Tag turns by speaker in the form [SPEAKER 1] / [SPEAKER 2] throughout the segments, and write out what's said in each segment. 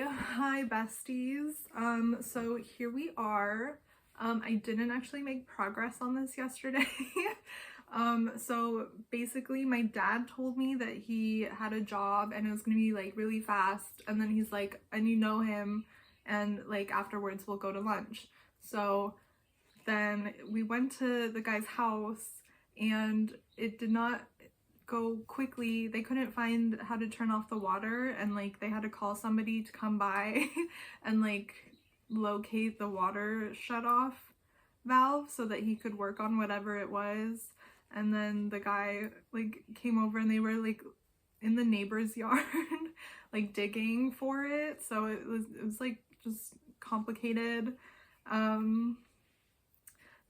[SPEAKER 1] Hi besties. So here we are. I didn't actually make progress on this yesterday. So basically my dad told me that he had a job and it was gonna be like really fast, and then he's like, and you know him, and like afterwards we'll go to lunch. So then we went to the guy's house and it did not go quickly. They couldn't find how to turn off the water, and like they had to call somebody to come by and like locate the water shut off valve so that he could work on whatever it was. And then the guy like came over and they were like in the neighbor's yard like digging for it, so it was like just complicated,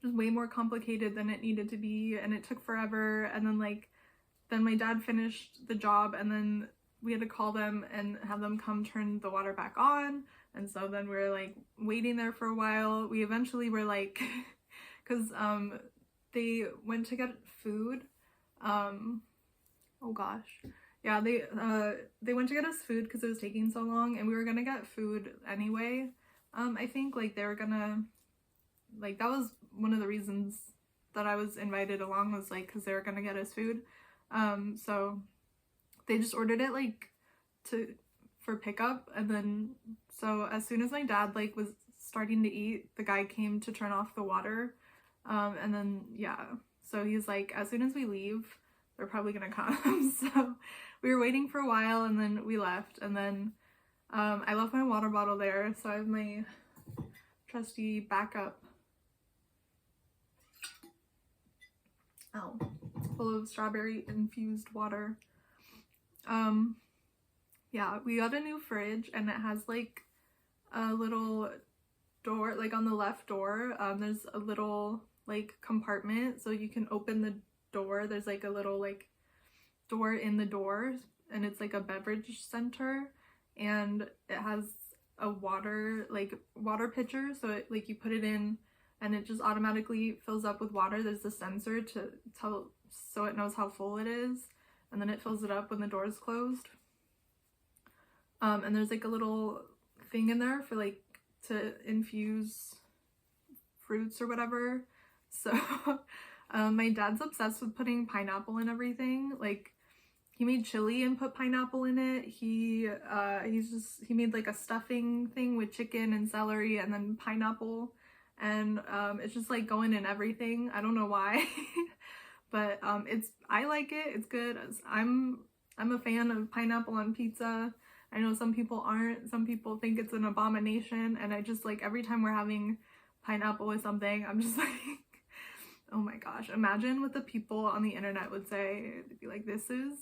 [SPEAKER 1] just way more complicated than it needed to be, and it took forever. And then my dad finished the job and then we had to call them and have them come turn the water back on. And so then we were like waiting there for a while. We eventually were like, because they went to get food. Oh gosh. Yeah, they went to get us food because it was taking so long, and we were gonna get food anyway. I think like they were gonna, like that was one of the reasons that I was invited along, was like because they were gonna get us food. So they just ordered it like for pickup, and then so as soon as my dad like was starting to eat, the guy came to turn off the water, and then yeah, so he's like, as soon as we leave they're probably gonna come. So we were waiting for a while and then we left, and then I left my water bottle there, so I have my trusty backup, full of strawberry infused water. Yeah, we got a new fridge and it has like a little door, like on the left door, there's a little like compartment so you can open the door. There's like a little like door in the door, and it's like a beverage center, and it has a water pitcher, so it like you put it in and it just automatically fills up with water. There's a sensor to tell, so it knows how full it is, and then it fills it up when the door is closed. And there's like a little thing in there for like to infuse fruits or whatever. So my dad's obsessed with putting pineapple in everything. Like he made chili and put pineapple in it. He made like a stuffing thing with chicken and celery and then pineapple, and it's just like going in everything. I don't know why. But I like it. It's good. I'm a fan of pineapple on pizza. I know some people aren't. Some people think it's an abomination, and I just like every time we're having pineapple with something, I'm just like, oh my gosh, imagine what the people on the internet would say. They'd be like, this is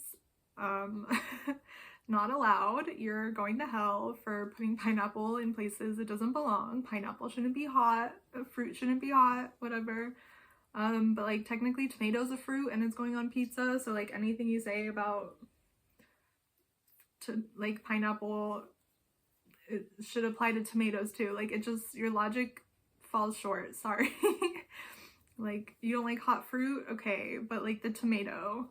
[SPEAKER 1] not allowed. You're going to hell for putting pineapple in places it doesn't belong. Pineapple shouldn't be hot. Fruit shouldn't be hot, whatever. But like technically tomato's a fruit and it's going on pizza, so like anything you say about like pineapple, it should apply to tomatoes too. Like it just, your logic falls short, sorry. Like you don't like hot fruit, okay, but like the tomato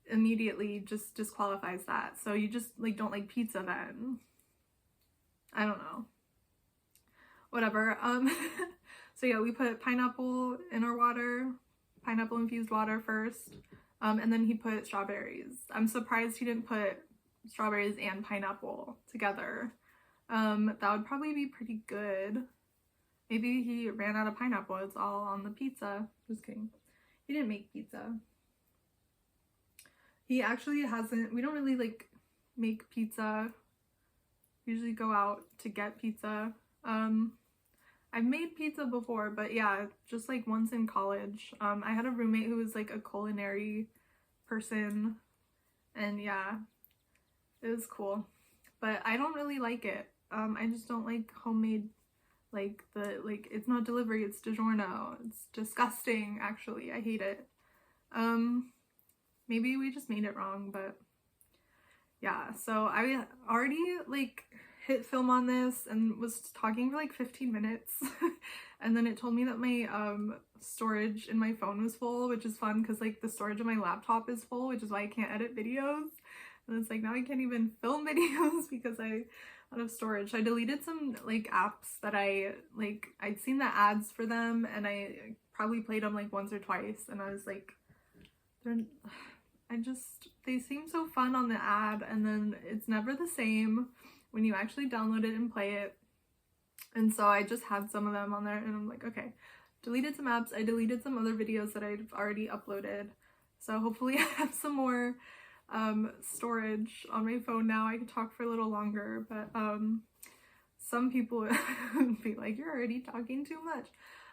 [SPEAKER 1] immediately just disqualifies that. So you just like don't like pizza then. I don't know. Whatever. So yeah, we put pineapple in our water, pineapple infused water first, and then he put strawberries. I'm surprised he didn't put strawberries and pineapple together. That would probably be pretty good. Maybe he ran out of pineapple. It's all on the pizza. Just kidding. He didn't make pizza. He actually hasn't. We don't really like make pizza. We usually go out to get pizza. I've made pizza before, but yeah, just like once in college. I had a roommate who was like a culinary person, and yeah, it was cool. But I don't really like it. I just don't like homemade, like it's not delivery, it's DiGiorno. It's disgusting, actually. I hate it. Maybe we just made it wrong, but yeah. So I already like hit film on this and was talking for like 15 minutes and then it told me that my storage in my phone was full, which is fun because like the storage of my laptop is full, which is why I can't edit videos. And it's like now I can't even film videos because I out of storage. I deleted some like apps that I'd seen the ads for them, and I probably played them like once or twice, and I was like, they seem so fun on the ad, and then it's never the same when you actually download it and play it. And so I just had some of them on there, and I'm like, okay, deleted some apps. I deleted some other videos that I've already uploaded, so hopefully I have some more storage on my phone now. I can talk for a little longer, but some people would be like, you're already talking too much.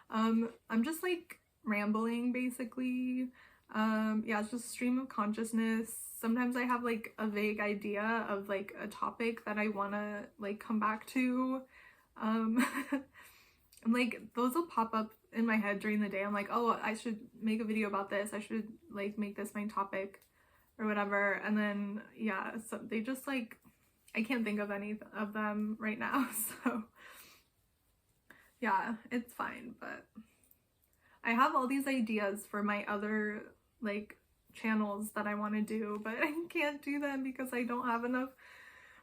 [SPEAKER 1] I'm just like rambling basically. Yeah, it's just stream of consciousness. Sometimes I have like a vague idea of like a topic that I want to like come back to, and like those will pop up in my head during the day. I'm like, oh, I should make a video about this, I should like make this my topic or whatever, and then yeah, so they just like, I can't think of any of them right now, so yeah, it's fine. But I have all these ideas for my other like channels that I want to do, but I can't do them because I don't have enough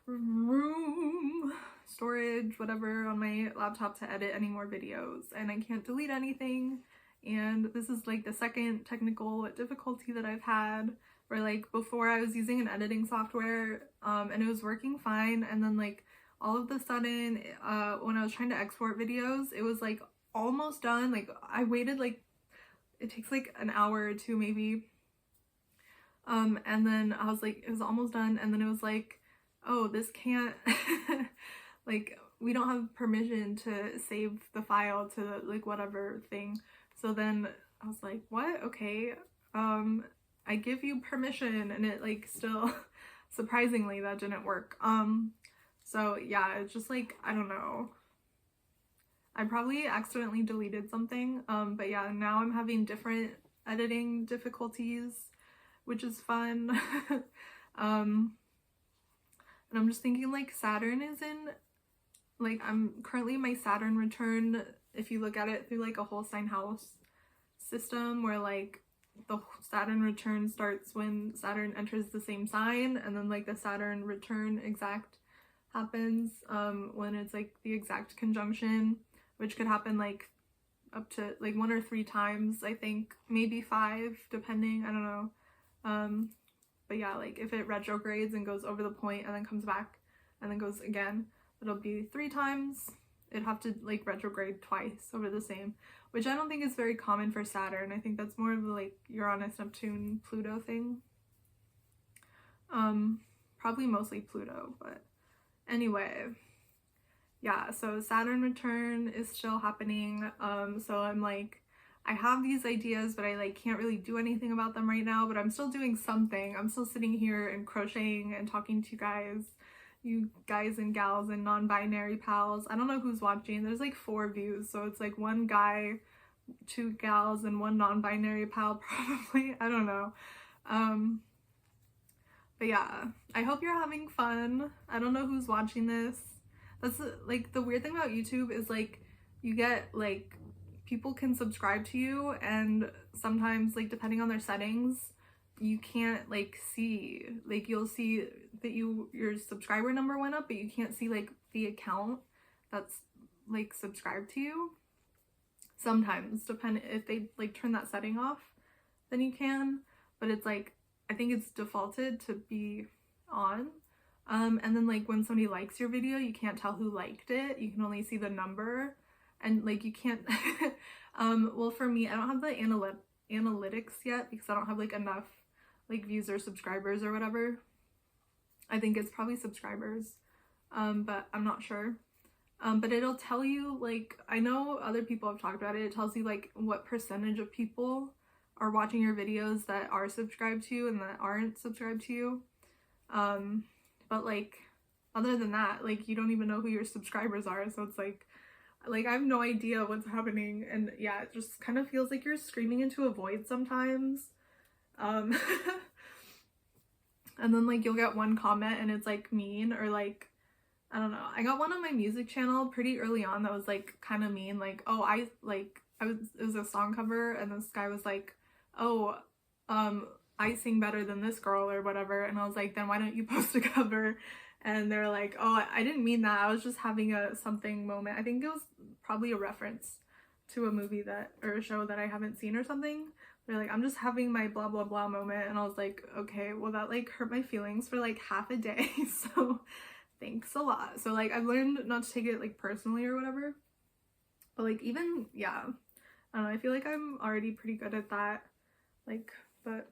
[SPEAKER 1] room, storage, whatever, on my laptop to edit any more videos, and I can't delete anything. And this is like the second technical difficulty that I've had, where like before I was using an editing software and it was working fine, and then like all of a sudden when I was trying to export videos, it was like almost done. Like I waited, like it takes like an hour or two maybe, and then I was like, it was almost done, and then it was like, oh, this can't like we don't have permission to save the file to like whatever thing. So then I was like, what? Okay, I give you permission, and it like still surprisingly that didn't work. So yeah, it's just like, I don't know, I probably accidentally deleted something, but yeah, now I'm having different editing difficulties, which is fun. And I'm just thinking like Saturn is in, like I'm currently my Saturn return, if you look at it through like a whole sign house system, where like the Saturn return starts when Saturn enters the same sign, and then like the Saturn return exact happens when it's like the exact conjunction, which could happen like up to like 1 or 3 times, I think, maybe 5 depending, I don't know. But yeah, like if it retrogrades and goes over the point and then comes back and then goes again, it'll be 3 times. It'd have to like retrograde twice over the same, which I don't think is very common for Saturn. I think that's more of a like Uranus, Neptune, Pluto thing. Probably mostly Pluto, but anyway, yeah, so Saturn return is still happening. So I'm like, I have these ideas, but I like can't really do anything about them right now, but I'm still doing something. I'm still sitting here and crocheting and talking to you guys and gals and non-binary pals. I don't know who's watching. There's like 4 views, so it's like 1 guy, 2 gals, and 1 non-binary pal probably. I don't know. But yeah, I hope you're having fun. I don't know who's watching this. That's like the weird thing about YouTube is like you get like people can subscribe to you, and sometimes like depending on their settings you can't like see, like you'll see that your subscriber number went up, but you can't see like the account that's like subscribed to you. Sometimes, depend if they like turn that setting off, then you can, but it's like, I think it's defaulted to be on. And then like when somebody likes your video, you can't tell who liked it, you can only see the number, and like you can't well, for me, I don't have the analytics yet because I don't have like enough like views or subscribers or whatever. I think it's probably subscribers, but I'm not sure. But it'll tell you, like, I know other people have talked about it, it tells you like what percentage of people are watching your videos that are subscribed to you and that aren't subscribed to you. But like other than that, like you don't even know who your subscribers are, so it's like I have no idea what's happening, and yeah, it just kind of feels like you're screaming into a void sometimes. And then like you'll get one comment and it's like mean, or like, I don't know. I got one on my music channel pretty early on that was like kind of mean, like, oh, it was a song cover, and this guy was like, oh, I sing better than this girl or whatever, and I was like, then why don't you post a cover? and they're like, oh, I didn't mean that, I was just having a something moment. I think it was probably a reference to a movie that, or a show that I haven't seen or something. They're like, I'm just having my blah blah blah moment, and I was like, okay, well that like hurt my feelings for like half a day. So thanks a lot. So like I've learned not to take it like personally or whatever, but like even, yeah, I don't know, I feel like I'm already pretty good at that, like, but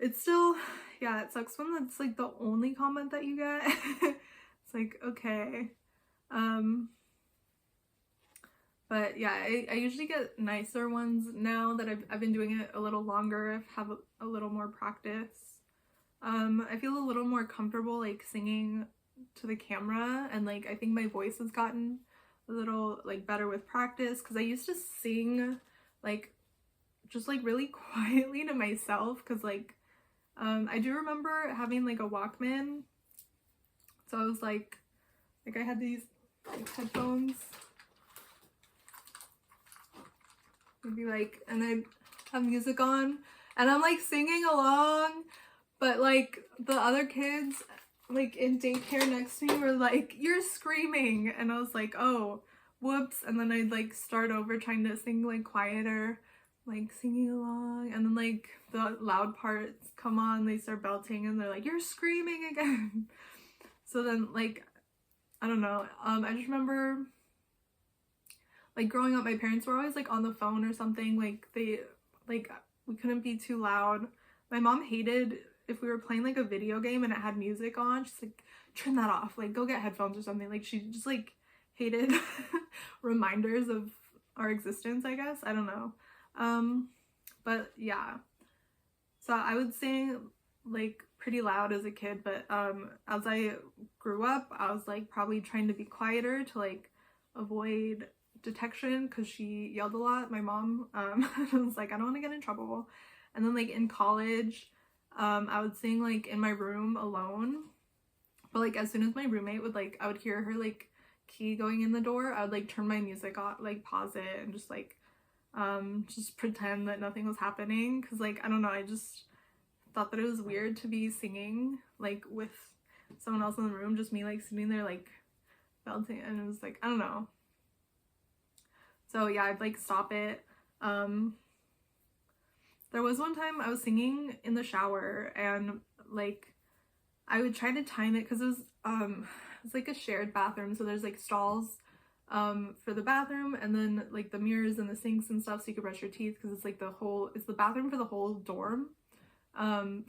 [SPEAKER 1] it's still, yeah, it sucks when that's like the only comment that you get. It's like, okay. But yeah, I usually get nicer ones now that I've been doing it a little longer. I've have a little more practice. I feel a little more comfortable like singing to the camera, and like I think my voice has gotten a little like better with practice, because I used to sing like just like really quietly to myself, because like I do remember having like a Walkman, so I was like I had these like headphones, maybe like, and I'd have music on and I'm like singing along, but like the other kids like in daycare next to me were like, you're screaming, and I was like, oh whoops, and then I'd like start over trying to sing like quieter, like singing along, and then like the loud parts come on, they start belting, and they're like, you're screaming again. So then like I don't know, I just remember like growing up my parents were always like on the phone or something, like they like we couldn't be too loud. My mom hated if we were playing like a video game and it had music on, she's like, turn that off, like go get headphones or something. Like she just like hated reminders of our existence, I guess, I don't know. But yeah, so I would sing like pretty loud as a kid, but as I grew up I was like probably trying to be quieter to like avoid detection, because she yelled a lot, my mom. I was like, I don't want to get in trouble. And then like in college I would sing like in my room alone, but like as soon as my roommate would like, I would hear her like key going in the door, I would like turn my music off, like pause it, and just pretend that nothing was happening, because like I don't know, I just thought that it was weird to be singing like with someone else in the room, just me like sitting there like belting, and it was like, I don't know. So yeah, I'd like stop it. There was one time I was singing in the shower, and like I would try to time it, because it's like a shared bathroom, so there's like stalls for the bathroom, and then like the mirrors and the sinks and stuff so you could brush your teeth, because it's like it's the bathroom for the whole dorm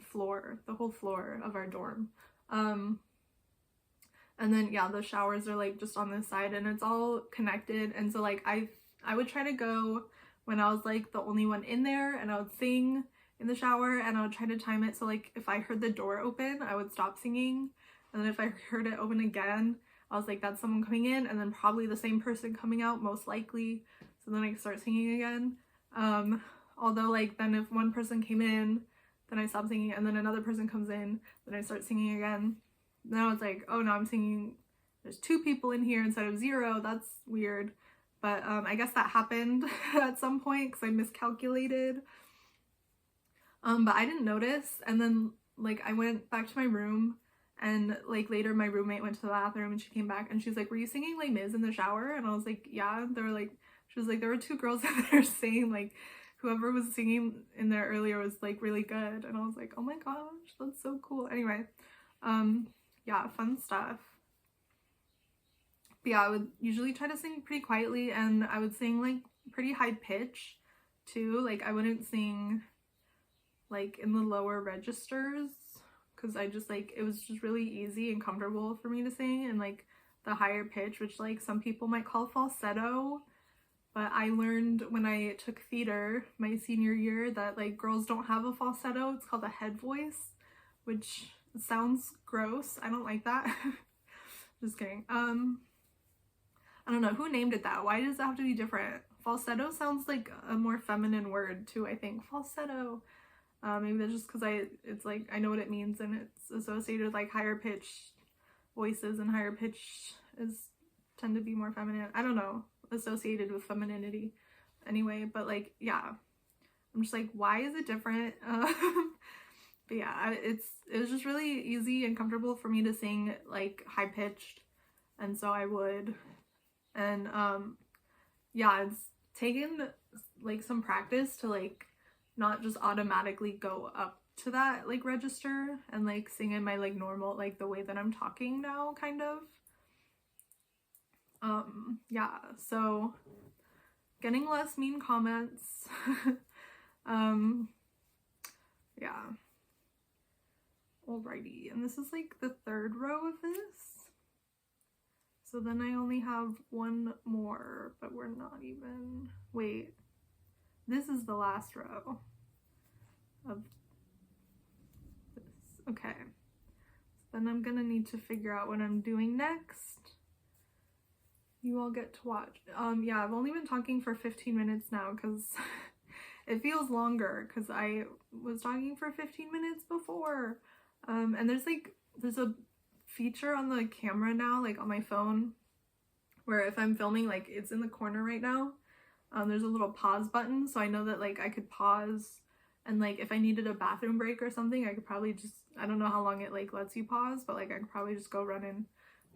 [SPEAKER 1] floor, the whole floor of our dorm. And then yeah, the showers are like just on this side, and it's all connected, and so like I would try to go when I was like the only one in there, and I would sing in the shower, and I would try to time it so like if I heard the door open I would stop singing, and then if I heard it open again I was like, that's someone coming in, and then probably the same person coming out most likely, so then I start singing again. Although like then if one person came in then I stop singing, and then another person comes in, then I start singing again. Now it's like, oh no, I'm singing, there's 2 people in here instead of 0, that's weird. But I guess that happened at some point because I miscalculated. But I didn't notice, and then like I went back to my room, and like later my roommate went to the bathroom and she came back and she's like, were you singing Les Mis in the shower? And I was like, yeah. They were like, she was like, there were 2 girls in there saying like whoever was singing in there earlier was like really good, and I was like, oh my gosh, that's so cool. Anyway, yeah, fun stuff. But yeah, I would usually try to sing pretty quietly, and I would sing like pretty high pitch too. Like I wouldn't sing like in the lower registers, because I just like, it was just really easy and comfortable for me to sing in like the higher pitch, which like some people might call falsetto. But I learned when I took theater my senior year that like girls don't have a falsetto, it's called a head voice, which sounds gross. I don't like that. Just kidding. I don't know who named it that. Why does it have to be different? Falsetto sounds like a more feminine word too, I think. Falsetto. Maybe that's just because it's like I know what it means, and it's associated with like higher pitch voices, and higher pitch tend to be more feminine. I don't know, associated with femininity. Anyway, but like yeah, I'm just like, why is it different? but yeah, it was just really easy and comfortable for me to sing like high pitched, and so I would. And yeah, it's taken like some practice to like not just automatically go up to that like register and like sing in my like normal, like the way that I'm talking now, kind of. Yeah, so getting less mean comments. Yeah. Alrighty, and this is like the third row of this. So then I only have one more, but we're not even, wait, this is the last row of this. Okay, so then I'm gonna need to figure out what I'm doing next. You all get to watch. Yeah, I've only been talking for 15 minutes now because it feels longer because I was talking for 15 minutes before. And there's a feature on the camera now, like on my phone, where if I'm filming, like it's in the corner right now, there's a little pause button, so I know that like I could pause, and like if I needed a bathroom break or something, I could probably just, I don't know how long it like lets you pause, but like I could probably just go run and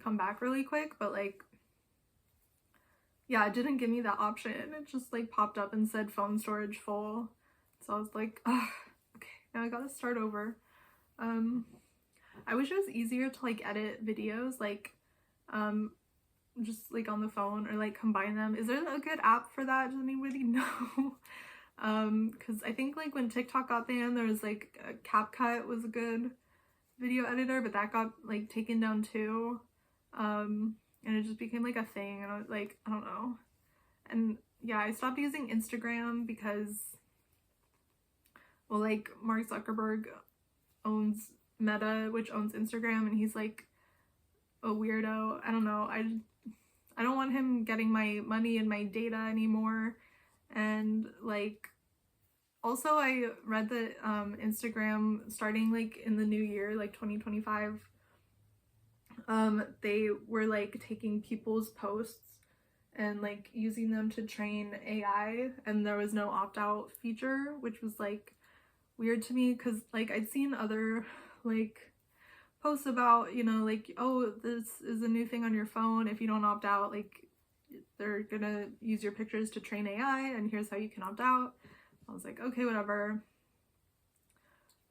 [SPEAKER 1] come back really quick. But like, yeah, it didn't give me that option. It just like popped up and said phone storage full, so I was like, ugh, okay, now I gotta start over. I wish it was easier to like edit videos, like just like on the phone, or like combine them. Is there a good app for that? Does anybody know? Because I think like when TikTok got banned, there was like CapCut was a good video editor, but that got like taken down too. And it just became like a thing, and I was like, I don't know. And yeah, I stopped using Instagram because, well, like Mark Zuckerberg owns Meta, which owns Instagram, and he's like a weirdo. I don't know. I don't want him getting my money and my data anymore. And like, also I read that Instagram, starting like in the new year, like 2025, they were like taking people's posts and like using them to train AI, and there was no opt-out feature, which was like weird to me, because like I'd seen other like posts about, you know, like, oh, this is a new thing on your phone, if you don't opt out, like they're gonna use your pictures to train AI, and here's how you can opt out. I was like, okay, whatever.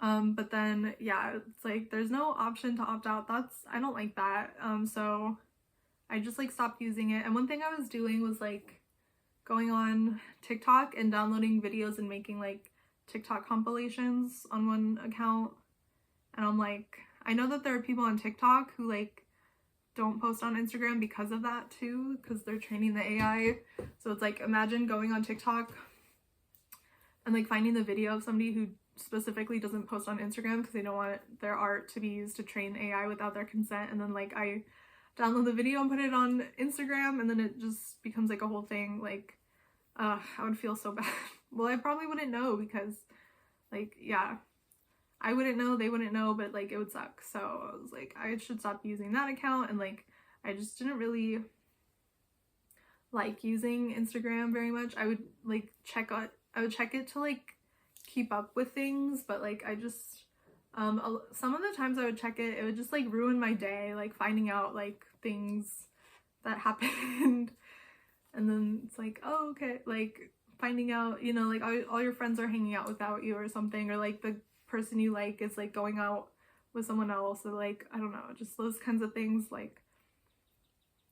[SPEAKER 1] But then yeah, it's like there's no option to opt out. I don't like that. So I just like stopped using it. And one thing I was doing was like going on TikTok and downloading videos and making like TikTok compilations on one account. And I'm like, I know that there are people on TikTok who like don't post on Instagram because of that too, because they're training the AI. So it's like, imagine going on TikTok and like finding the video of somebody who specifically doesn't post on Instagram because they don't want their art to be used to train AI without their consent, and then like I download the video and put it on Instagram, and then it just becomes like a whole thing. Like I would feel so bad. Well, I probably wouldn't know because like, yeah, I wouldn't know, they wouldn't know, but like it would suck. So I was like, I should stop using that account. And like I just didn't really like using Instagram very much. I would like check it to like keep up with things, but like I just some of the times I would check it, it would just like ruin my day, like finding out like things that happened. And then it's like, oh, okay, like finding out, you know, like all your friends are hanging out without you or something, or like the person you like is like going out with someone else, or like, I don't know, just those kinds of things like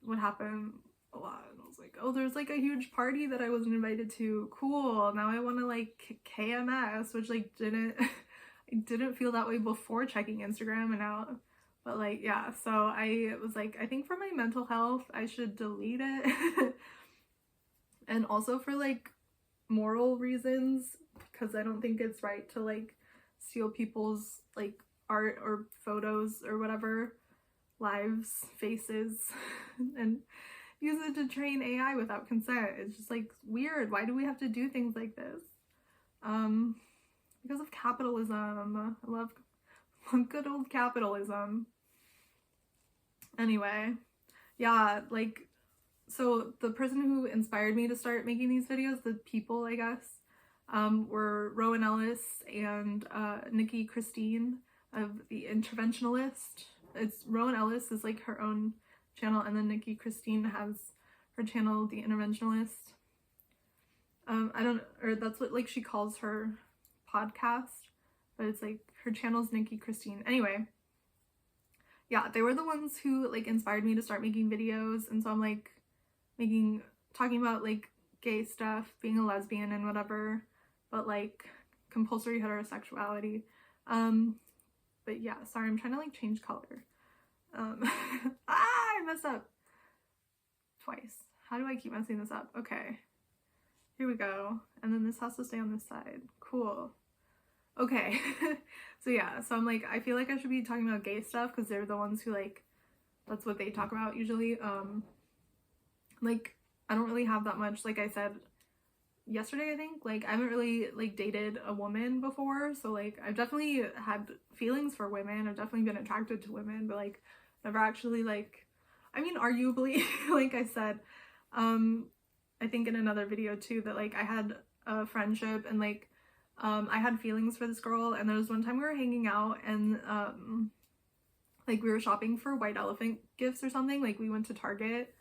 [SPEAKER 1] would happen a lot. And I was like, oh, there's like a huge party that I wasn't invited to, cool, now I want to like KMS, which like I didn't feel that way before checking Instagram, and now, but like, yeah, so I was like, I think for my mental health I should delete it. And also for like moral reasons, because I don't think it's right to like steal people's like art or photos or whatever, lives, faces, and use it to train AI without consent. It's just like weird. Why do we have to do things like this? Because of capitalism. I love good old capitalism. Anyway, yeah, like, so the person who inspired me to start making these videos, the people, I guess, were Rowan Ellis and Nikki Christine of The Interventionalist. It's Rowan Ellis is like her own channel, and then Nikki Christine has her channel The Interventionalist. Or that's what like she calls her podcast, but it's like her channel's Nikki Christine. Anyway, yeah, they were the ones who like inspired me to start making videos, and so I'm like talking about like gay stuff, being a lesbian and whatever, but like compulsory heterosexuality. But yeah, sorry, I'm trying to like change color. I messed up twice. How do I keep messing this up? Okay, here we go. And then this has to stay on this side. Cool. Okay. So yeah, so I'm like, I feel like I should be talking about gay stuff because they're the ones who like, that's what they talk about usually. Like, I don't really have that much, like I said yesterday, I think, like I haven't really like dated a woman before, so like I've definitely had feelings for women, I've definitely been attracted to women, but like never actually like, I mean, arguably, like I said, I think in another video too, that like I had a friendship and like I had feelings for this girl, and there was one time we were hanging out and like we were shopping for white elephant gifts or something, like we went to Target,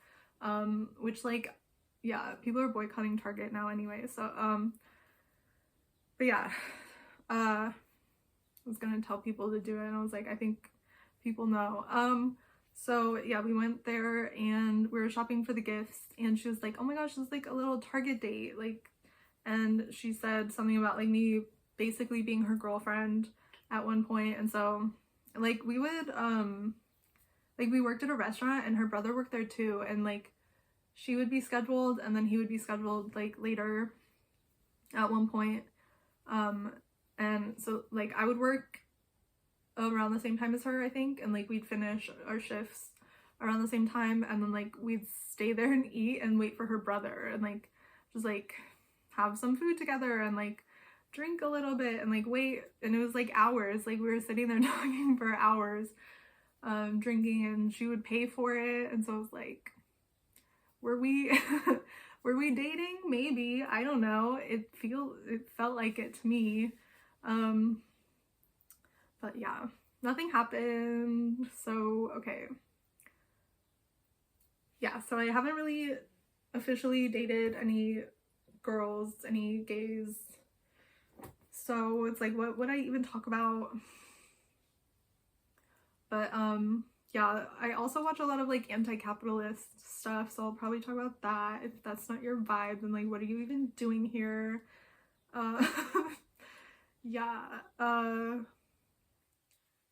[SPEAKER 1] which like, yeah, people are boycotting Target now anyway, so but yeah, I was gonna tell people to do it and I was like, I think people know. So yeah, we went there and we were shopping for the gifts, and she was like, oh my gosh, this is like a little Target date, like, and she said something about like me basically being her girlfriend at one point. And so like we would like we worked at a restaurant and her brother worked there too, and like she would be scheduled and then he would be scheduled like later at one point. And so like I would work around the same time as her, I think, and like we'd finish our shifts around the same time, and then like we'd stay there and eat and wait for her brother and like just like have some food together and like drink a little bit and like wait, and it was like hours, like we were sitting there talking for hours, drinking, and she would pay for it. And so I was like, were we were we dating? Maybe, I don't know, it felt like it to me. But yeah, nothing happened. So okay, yeah, so I haven't really officially dated any girls, any gays, so it's like, what would I even talk about? But yeah, I also watch a lot of like anti-capitalist stuff, so I'll probably talk about that. If that's not your vibe, then like, what are you even doing here? Yeah,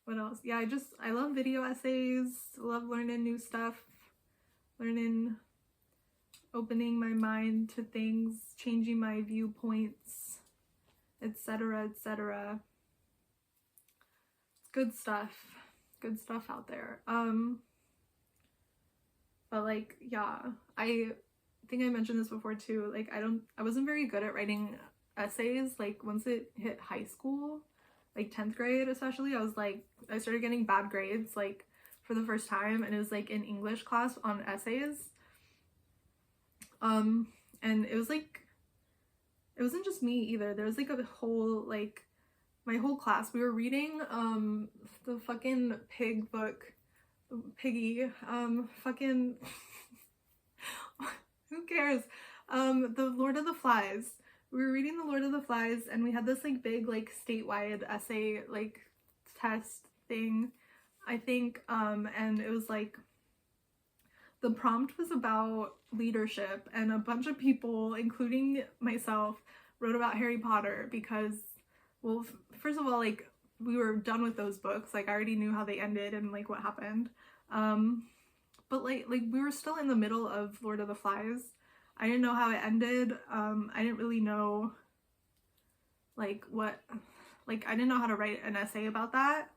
[SPEAKER 1] what else? Yeah, I love video essays, love learning new stuff, opening my mind to things, changing my viewpoints, etc., etc. Good stuff out there. But like, yeah, I think I mentioned this before too, like I wasn't very good at writing essays. Like once it hit high school, like 10th grade especially, I started getting bad grades like for the first time, and it was like in English class on essays. And it was like, it wasn't just me either, there was like a whole, like my whole class, we were reading the fucking pig book, Piggy, fucking who cares, the Lord of the Flies. We were reading the Lord of the Flies, and we had this like big like statewide essay like test thing, I think, and it was like, the prompt was about leadership, and a bunch of people, including myself, wrote about Harry Potter because, well, first of all, like we were done with those books, like I already knew how they ended and like what happened, but like we were still in the middle of Lord of the Flies. I didn't know how it ended. I didn't really know like I didn't know how to write an essay about that.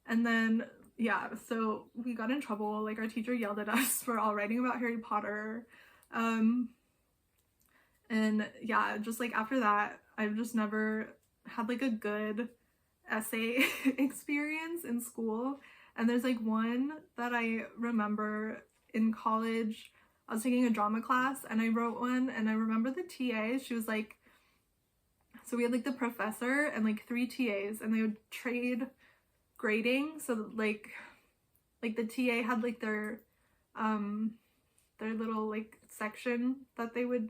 [SPEAKER 1] And then yeah, so we got in trouble, like our teacher yelled at us for all writing about Harry Potter. And yeah, just like after that, I've just never had like a good essay experience in school. And there's like one that I remember in college. I was taking a drama class and I wrote one, and I remember the TA, she was like, So we had like the professor and like 3 TAs, and they would trade grading. So like the TA had like their little like section that they would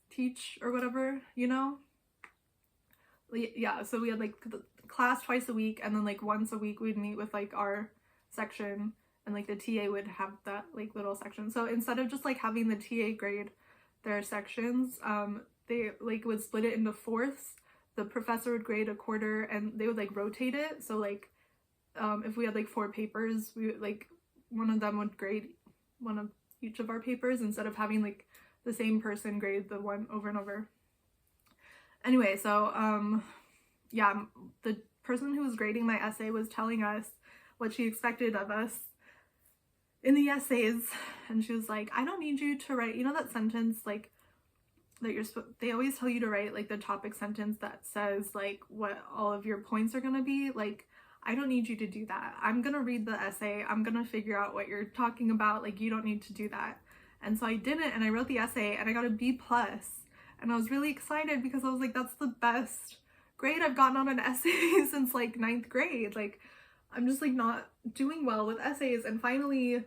[SPEAKER 1] teach or whatever, you know? Yeah, so we had like the class twice a week, and then like once a week we'd meet with like our section, and like the TA would have that like little section. So instead of just like having the TA grade their sections, they like would split it into fourths. The professor would grade a quarter, and they would like rotate it. So like if we had like 4 papers, we would like one of them would grade one of each of our papers instead of having like the same person grade the one over and over. Anyway, so yeah, the person who was grading my essay was telling us what she expected of us in the essays, and she was like, I don't need you to write, you know that sentence like that they always tell you to write like the topic sentence that says like what all of your points are gonna be. Like, I don't need you to do that. I'm gonna read the essay, I'm gonna figure out what you're talking about, like you don't need to do that. And so I didn't, and I wrote the essay and I got a B+, and I was really excited because I was like, that's the best grade I've gotten on an essay since like 9th grade. Like, I'm just like not doing well with essays, and finally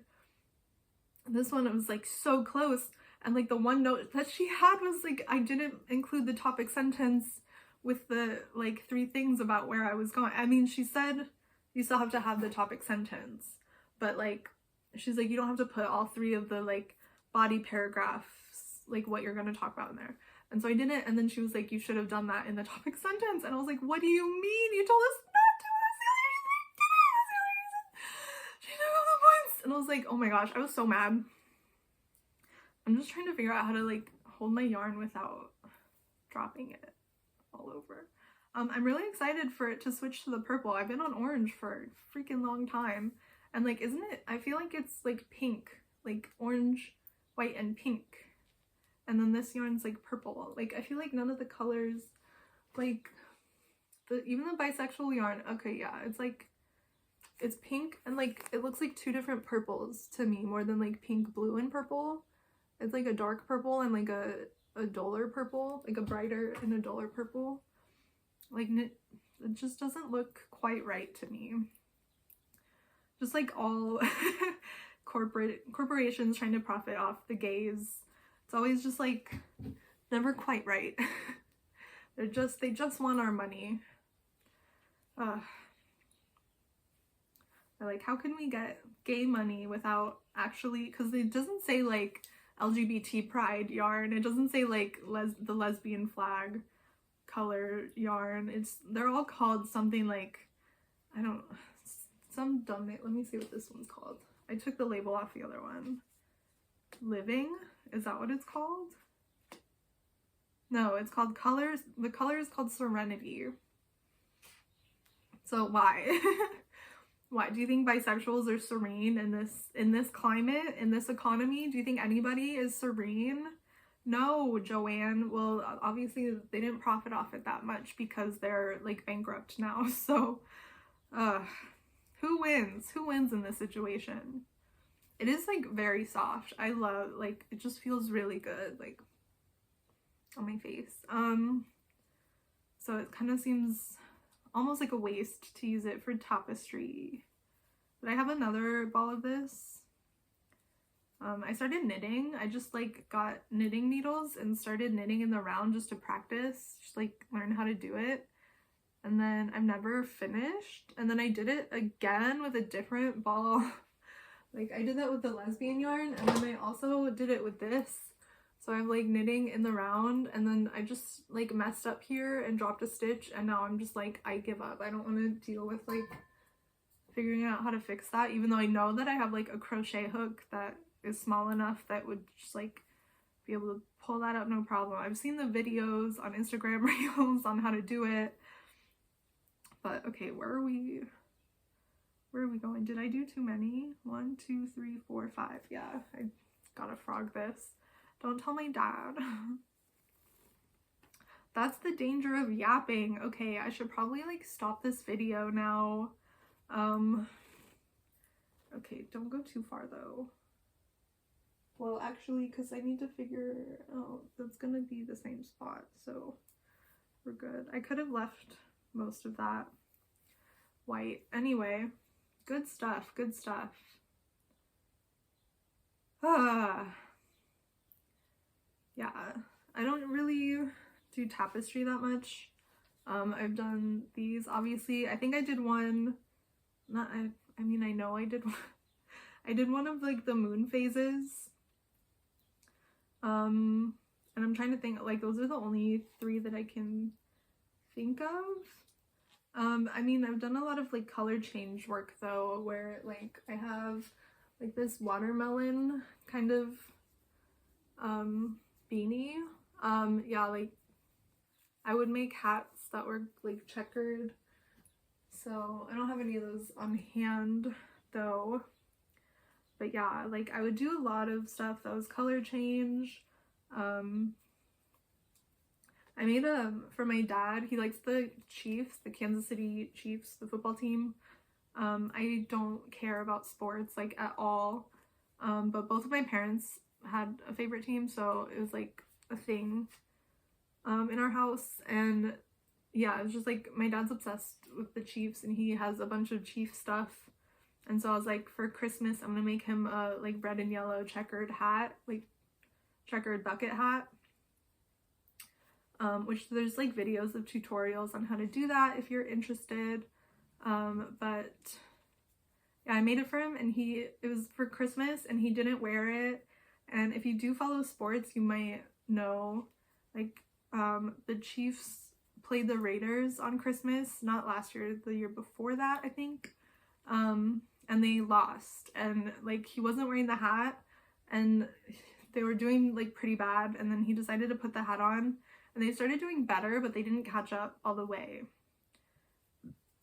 [SPEAKER 1] this one, it was like so close. And like the one note that she had was like, I didn't include the topic sentence with the like 3 things about where I was going. I mean, she said you still have to have the topic sentence, but like she's like, you don't have to put all 3 of the like body paragraphs, like what you're going to talk about in there. And so I didn't, and then she was like, you should have done that in the topic sentence. And I was like, what do you mean? You told us not to. She took all the points. And I was like, oh my gosh, I was so mad. I'm just trying to figure out how to like hold my yarn without dropping it all over. I'm really excited for it to switch to the purple. I've been on orange for a freaking long time, and like, isn't it, I feel like it's like pink, like orange, white, and pink, and then this yarn's like purple. Like, I feel like none of the colors, like even the bisexual yarn, okay, yeah, it's like, it's pink and like it looks like 2 different purples to me, more than like pink, blue, and purple. It's like a dark purple and like a duller purple, like a brighter and a duller purple. Like, it just doesn't look quite right to me. Just like all corporations trying to profit off the gays. It's always just like never quite right. they just want our money. They're like, how can we get gay money without actually, because it doesn't say like LGBT pride yarn, it doesn't say like the lesbian flag color yarn. They're all called something like, I don't, some dumb name. Let me see what this one's called. I took the label off the other one. Living, is that what it's called? No, it's called colors. The color is called Serenity. So why? Why do you think bisexuals are serene in this climate, in this economy? Do you think anybody is serene? No, Joanne. Well, obviously they didn't profit off it that much because they're like bankrupt now. So, who wins? Who wins in this situation? It is like very soft. I love, like, it just feels really good, like on my face. So it kind of seems almost like a waste to use it for tapestry. But I have another ball of this. I started knitting. I just like got knitting needles and started knitting in the round just to practice, just like learn how to do it. And then I've never finished. And then I did it again with a different ball. Like, I did that with the lesbian yarn, and then I also did it with this. So I'm like knitting in the round, and then I just like messed up here and dropped a stitch, and now I'm just like, I give up. I don't want to deal with like figuring out how to fix that, even though I know that I have like a crochet hook that is small enough that would just like be able to pull that up no problem. I've seen the videos on Instagram Reels on how to do it. But okay, where are we going? Did I do too many? 1, 2, 3, 4, 5. Yeah, I gotta frog this. Don't tell my dad. That's the danger of yapping. Okay, I should probably like stop this video now. Okay, don't go too far though. Well, actually, because I need to figure out that's gonna be the same spot, so we're good. I could have left most of that white. Anyway, good stuff, good stuff. Yeah, I don't really do tapestry that much. I've done these, obviously. I think I did one, I mean, I know I did one. I did one of like the moon phases. And I'm trying to think, like, those are the only 3 that I can think of. I mean, I've done a lot of like color change work though, where like I have like this watermelon kind of beanie. Yeah, like I would make hats that were like checkered. So I don't have any of those on hand though. But yeah, like I would do a lot of stuff that was color change. I made for my dad, he likes the Chiefs, the Kansas City Chiefs, the football team. I don't care about sports like at all. But both of my parents had a favorite team, so it was like a thing in our house. And yeah, it was just like my dad's obsessed with the Chiefs and he has a bunch of Chief stuff. And so I was like, for Christmas, I'm gonna make him a like red and yellow checkered hat, like checkered bucket hat. Which there's like videos of tutorials on how to do that if you're interested. But yeah, I made it for him and it was for Christmas and he didn't wear it. And if you do follow sports, you might know, like, the Chiefs played the Raiders on Christmas, not last year, the year before that, I think. And they lost and like he wasn't wearing the hat and they were doing like pretty bad, and then he decided to put the hat on and they started doing better, but they didn't catch up all the way.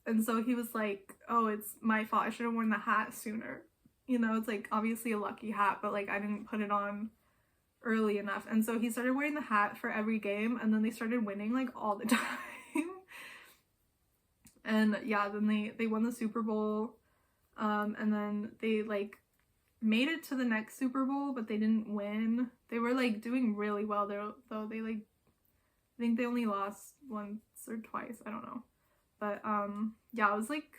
[SPEAKER 1] And so he was like, oh, it's my fault, I should have worn the hat sooner. You know, it's like obviously a lucky hat, but like I didn't put it on early enough. And so he started wearing the hat for every game, and then they started winning like all the time. And yeah, then they won the Super Bowl. And then they like made it to the next Super Bowl, but they didn't win. They were like doing really well there, though. They like, I think they only lost once or twice, I don't know. But yeah, I was like,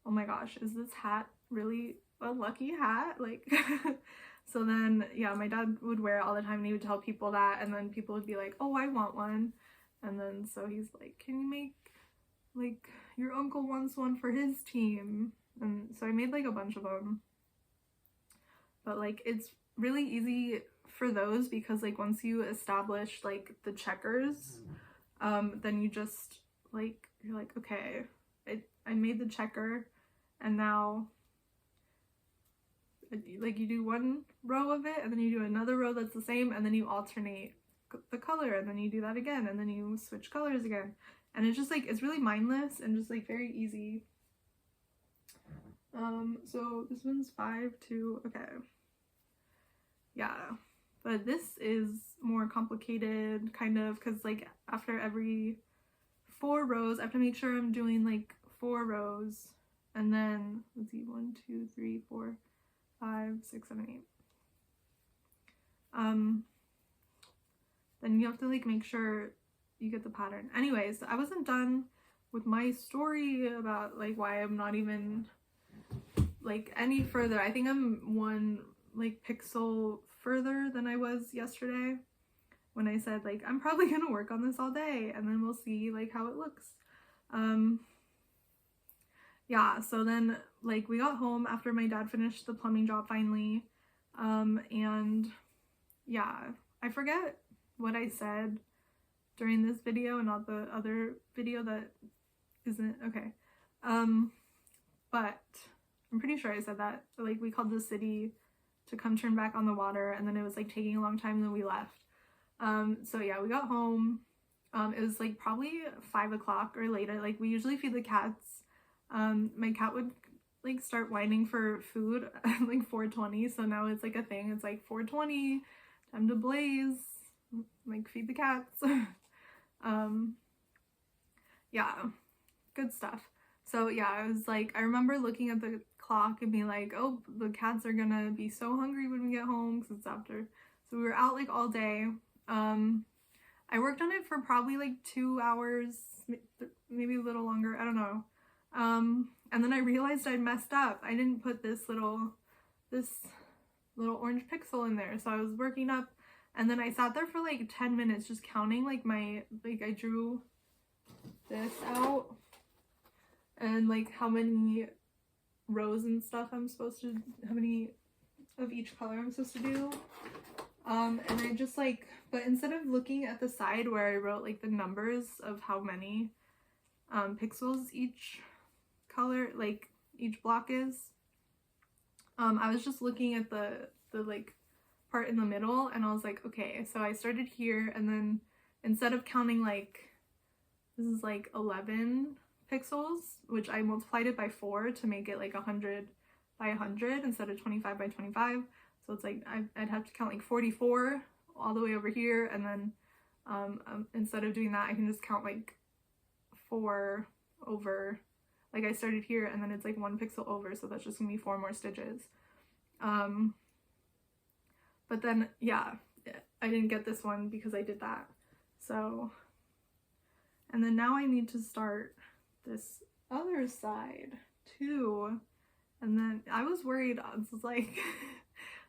[SPEAKER 1] oh my gosh, is this hat really a lucky hat? Like so then yeah, my dad would wear it all the time and he would tell people that, and then people would be like, oh, I want one. And then so he's like, can you make, like, your uncle wants one for his team. And so I made like a bunch of them. But like it's really easy for those because like once you establish like the checkers, then you just like, you're like, okay, I made the checker, and now like you do one row of it and then you do another row that's the same, and then you alternate the color, and then you do that again, and then you switch colors again. And it's just like, it's really mindless and just like very easy. So this one's 5-2, okay. Yeah, but this is more complicated kind of, because like after every 4 rows I have to make sure I'm doing like 4 rows, and then let's see, 1 2 3 4 5 6 7 8. Then you have to like make sure you get the pattern. Anyways, I wasn't done with my story about like why I'm not even like any further. I think I'm 1 like pixel further than I was yesterday when I said like I'm probably gonna work on this all day and then we'll see like how it looks. Yeah, so then like we got home after my dad finished the plumbing job finally, and yeah, I forget what I said during this video and not the other video that isn't okay. But I'm pretty sure I said that like we called the city to come turn back on the water, and then it was like taking a long time, and then we left. So yeah, we got home. It was like probably 5 o'clock or later. Like we usually feed the cats. My cat would like start whining for food at like 4:20, so now it's like a thing. It's like 4:20, time to blaze, like feed the cats. Yeah, good stuff. So yeah, I was like, I remember looking at the clock and being like, oh, the cats are gonna be so hungry when we get home because it's after. So we were out like all day. I worked on it for probably like 2 hours, maybe a little longer, I don't know. And then I realized I'd messed up. I didn't put this little orange pixel in there. So I was working up, and then I sat there for like 10 minutes just counting like I drew this out and like how many rows and stuff how many of each color I'm supposed to do. And I just like, but instead of looking at the side where I wrote like the numbers of how many pixels each color, like each block is, I was just looking at the like part in the middle, and I was like, okay, so I started here, and then instead of counting like, this is like 11 pixels, which I multiplied it by 4 to make it like 100 by 100 instead of 25 by 25. So it's like I'd have to count like 44 all the way over here, and then instead of doing that, I can just count like 4 over, like I started here, and then it's like 1 pixel over, so that's just gonna be 4 more stitches. But then yeah, I didn't get this one because I did that. So, and then now I need to start this other side too. And then I was worried, I was like,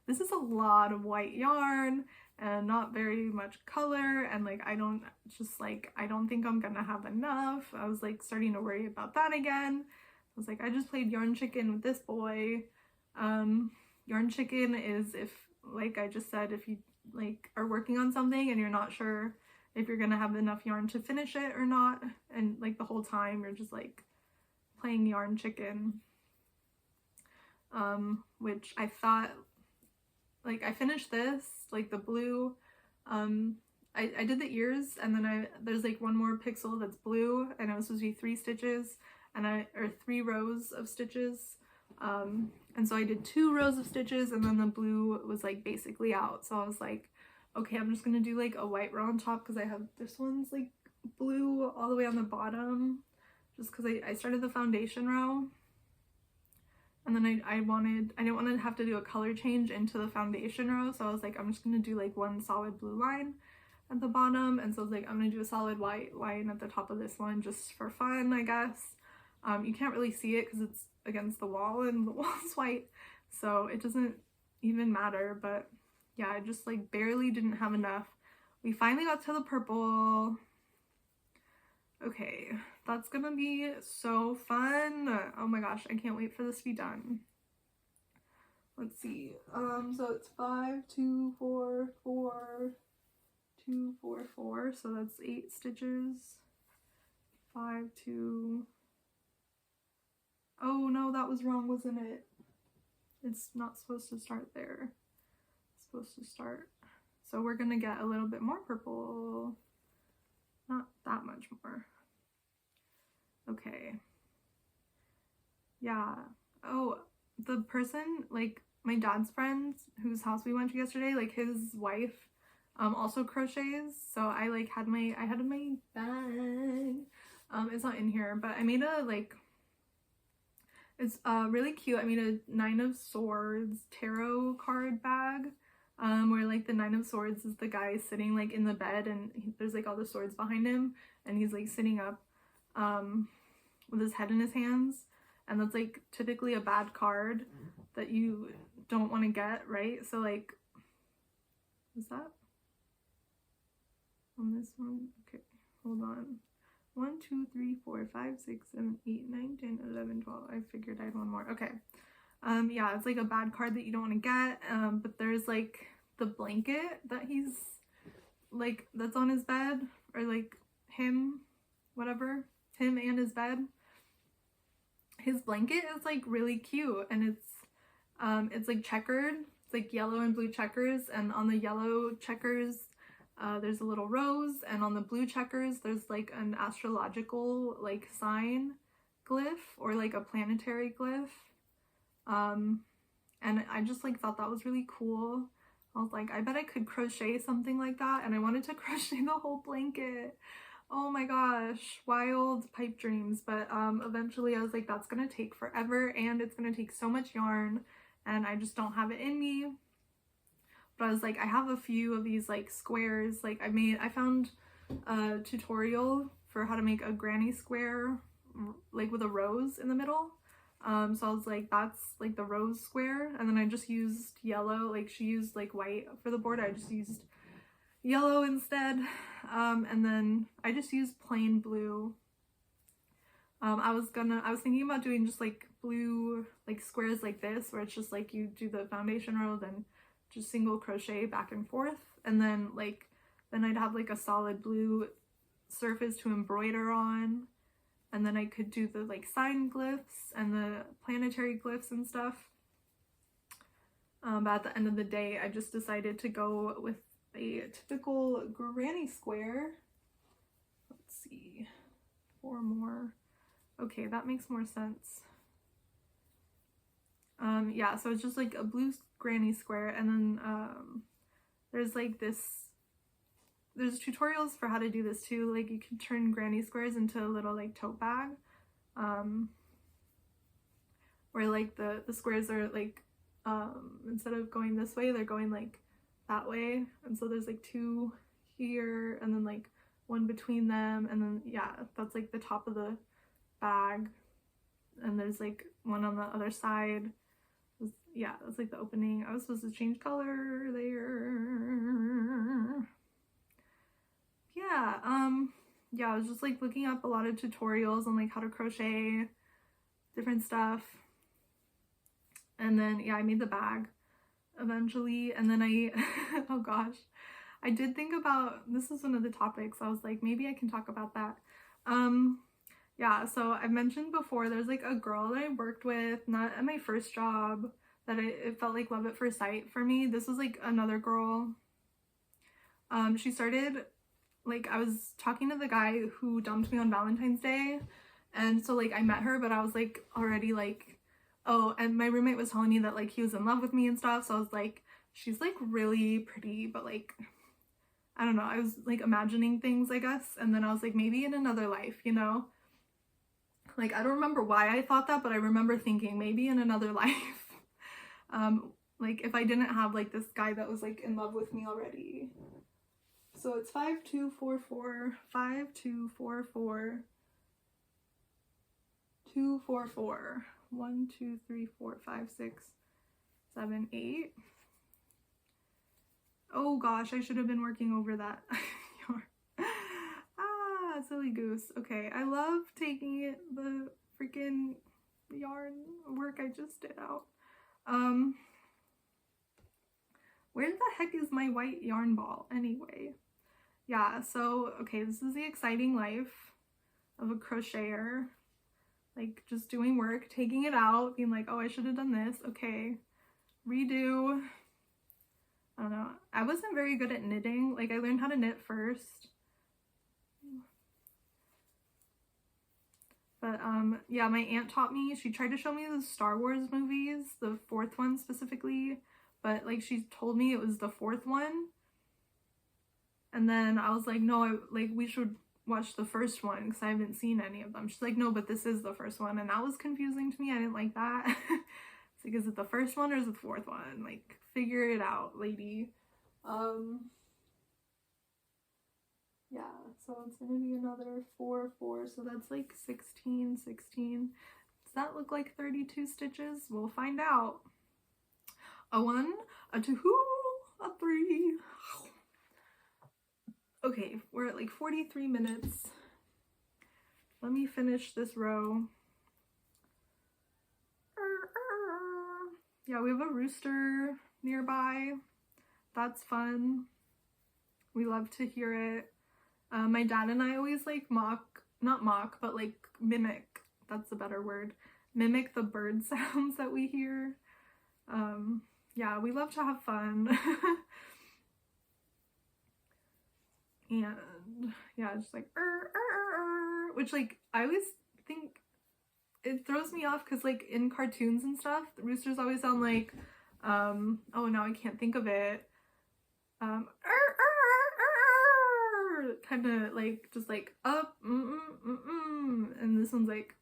[SPEAKER 1] this is a lot of white yarn and not very much color, and like I don't think I'm gonna have enough. I was like starting to worry about that again. I was like, I just played yarn chicken with this boy. Yarn chicken is, if, like I just said, if you like are working on something and you're not sure if you're gonna have enough yarn to finish it or not, and like the whole time you're just like playing yarn chicken. Which I thought, like I finished this, like the blue, I did the ears, and then there's like 1 more pixel that's blue, and it was supposed to be 3 stitches, or 3 rows of stitches, and so I did 2 rows of stitches, and then the blue was like basically out. So I was like, okay, I'm just gonna do like a white row on top, because I have this one's like blue all the way on the bottom, just because I started the foundation row, and then I didn't want to have to do a color change into the foundation row, so I was like, I'm just gonna do like 1 solid blue line at the bottom, and so I was like, I'm gonna do a solid white line at the top of this one just for fun, I guess. You can't really see it because it's against the wall and the wall's white, so it doesn't even matter. But yeah, I just like barely didn't have enough. We finally got to the purple. Okay, that's gonna be so fun. Oh my gosh, I can't wait for this to be done. Let's see, so it's 5, 2, 4, 4, 2, 4, 4, so that's 8 stitches. 5, 2, oh no, that was wrong, wasn't it? It's not supposed to start there. It's supposed to start. So we're gonna get a little bit more purple. Not that much more. Okay. Yeah. Oh, the person, like my dad's friend whose house we went to yesterday, like his wife also crochets. So I like had my bag. It's not in here, but I made a like, it's really cute. I made a 9 of Swords tarot card bag, where like the 9 of Swords is the guy sitting like in the bed, and there's like all the swords behind him, and he's like sitting up with his head in his hands, and that's like typically a bad card that you don't want to get, right? So like, is that on this one? Okay, hold on. 1, 2, 3, 4, 5, 6, 7, 8, 9, 10, 11, 12. I figured I had 1 more. Okay. Yeah, it's like a bad card that you don't want to get. But there's like the blanket that he's like, that's on his bed, or like him, whatever, him and his bed. His blanket is like really cute, and it's like checkered. It's like yellow and blue checkers, and on the yellow checkers there's a little rose, and on the blue checkers there's like an astrological like sign glyph, or like a planetary glyph. And I just like thought that was really cool. I was like, I bet I could crochet something like that, and I wanted to crochet the whole blanket. Oh my gosh, wild pipe dreams. But eventually I was like, that's gonna take forever, and it's gonna take so much yarn, and I just don't have it in me. But I was like, I have a few of these like squares. Like I found tutorial for how to make a granny square, like with a rose in the middle. So I was like, that's like the rose square, and then I just used yellow. Like she used like white for the border, I just used yellow instead. And then I just used plain blue. I was thinking about doing just like blue like squares like this, where it's just like you do the foundation row, then just single crochet back and forth, and then I'd have like a solid blue surface to embroider on, and then I could do the like sign glyphs and the planetary glyphs and stuff. But at the end of the day, I just decided to go with a typical granny square. Let's see, 4 more. Okay, that makes more sense. Yeah, so it's just like a blue granny square, and then there's like there's tutorials for how to do this too. Like you can turn granny squares into a little like tote bag, where like the squares are like instead of going this way, they're going like that way, and so there's like 2 here and then like 1 between them, and then yeah, that's like the top of the bag, and there's like 1 on the other side. Yeah, that's like the opening. I was supposed to change color there. Yeah, yeah, I was just like looking up a lot of tutorials on like how to crochet different stuff, and then yeah, I made the bag eventually, and then I oh gosh, I did think about, this is one of the topics, I was like, maybe I can talk about that. Yeah, so I mentioned before, there's like a girl that I worked with, not at my first job, that it felt like love at first sight for me. This was like another girl. She started, like, I was talking to the guy who dumped me on Valentine's Day, and so like I met her, but I was like already like, oh, and my roommate was telling me that like he was in love with me and stuff, so I was like, she's like really pretty, but like, I don't know, I was like imagining things, I guess, and then I was like, maybe in another life, you know? Like, I don't remember why I thought that, but I remember thinking maybe in another life. Like if I didn't have like this guy that was like in love with me already. So it's 5244, 5244, 244, 1, 2, 3, 4, 5, 6, 7, 8. Oh gosh, I should have been working over that. Ah, silly goose. Okay, I love taking the freaking yarn work I just did out. Where the heck is my white yarn ball anyway? Yeah, so okay, this is the exciting life of a crocheter. Like just doing work, taking it out, being like, oh, I should have done this. Okay, redo. I don't know. I wasn't very good at knitting. Like I learned how to knit first. But yeah, my aunt taught me. She tried to show me the Star Wars movies, the 4th one specifically, but like she told me it was the 4th one. And then I was like, no, we should watch the first one because I haven't seen any of them. She's like, no, but this is the first one. And that was confusing to me. I didn't like that. It's like, is it the first one or is it the 4th one? Like, figure it out, lady. Yeah, so it's gonna be another 4, 4, so that's like 16. Does that look like 32 stitches? We'll find out. A 1, a 2, a 3. Okay, we're at like 43 minutes. Let me finish this row. Yeah, we have a rooster nearby. That's fun. We love to hear it. My dad and I always like not mock, but like mimic, that's a better word, mimic the bird sounds that we hear. Yeah, we love to have fun. And yeah, just like which like I always think it throws me off because like in cartoons and stuff, the roosters always sound like oh, now I can't think of it, kind of like just like up, and this one's like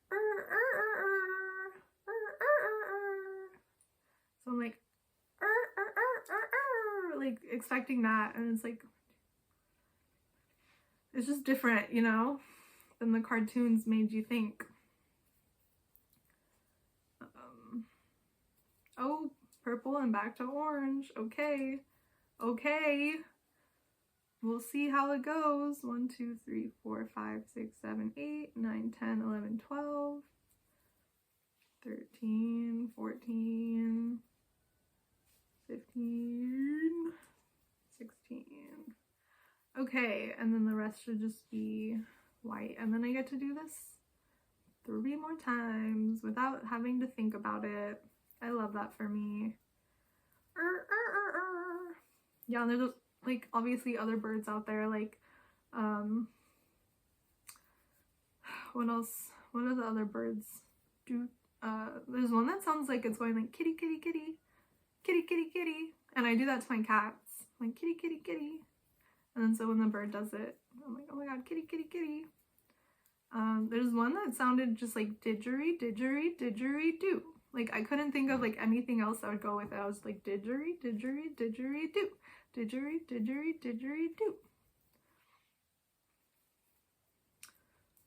[SPEAKER 1] so I'm like expecting that, and it's like it's just different, you know, than the cartoons made you think. Oh, purple and back to orange. Okay. Okay. We'll see how it goes. 1, 2, 3, 4, 5, 6, 7, 8, 9, 10, 11, 12, 13, 14, 15, 16. Okay, and then the rest should just be white. And then I get to do this 3 more times without having to think about it. I love that for me. Yeah, there's like obviously other birds out there, like what else? What are the other birds do? There's one that sounds like it's going like kitty kitty kitty kitty kitty kitty, and I do that to my cats, like kitty kitty kitty, and then so when the bird does it, I'm like, oh my god, kitty kitty kitty. There's one that sounded just like didgeridoo, didgeridoo. Like I couldn't think of like anything else that would go with it. I was like didgeridoo, didgeridoo, didgeridoo.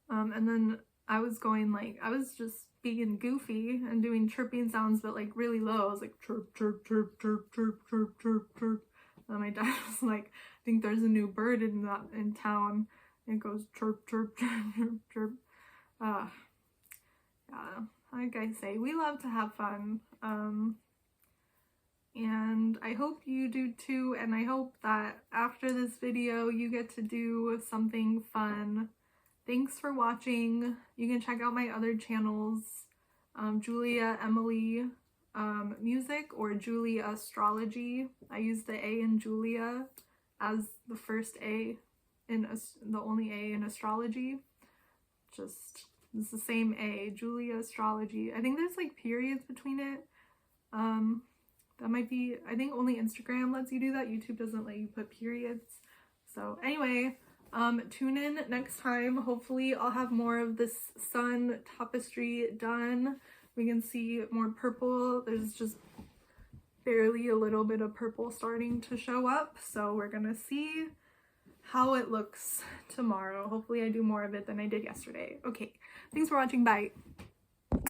[SPEAKER 1] And then I was going like, I was just being goofy and doing chirping sounds, but like really low. I was like chirp, chirp, chirp, chirp, chirp, chirp, chirp, chirp. And my dad was like, I think there's a new bird in town. And it goes chirp, chirp, chirp, chirp, chirp. Yeah, like I say, we love to have fun. And I hope you do too. And I hope that after this video, you get to do something fun. Thanks for watching. You can check out my other channels, Julia Emily Music or Julia Astrology. I use the A in Julia as the first A in the only A in astrology. Just it's the same A, Julia Astrology. I think there's like periods between it. That might be, I think only Instagram lets you do that. YouTube doesn't let you put periods. So anyway, tune in next time. Hopefully I'll have more of this sun tapestry done. We can see more purple. There's just barely a little bit of purple starting to show up. So we're gonna see how it looks tomorrow. Hopefully I do more of it than I did yesterday. Okay, thanks for watching. Bye.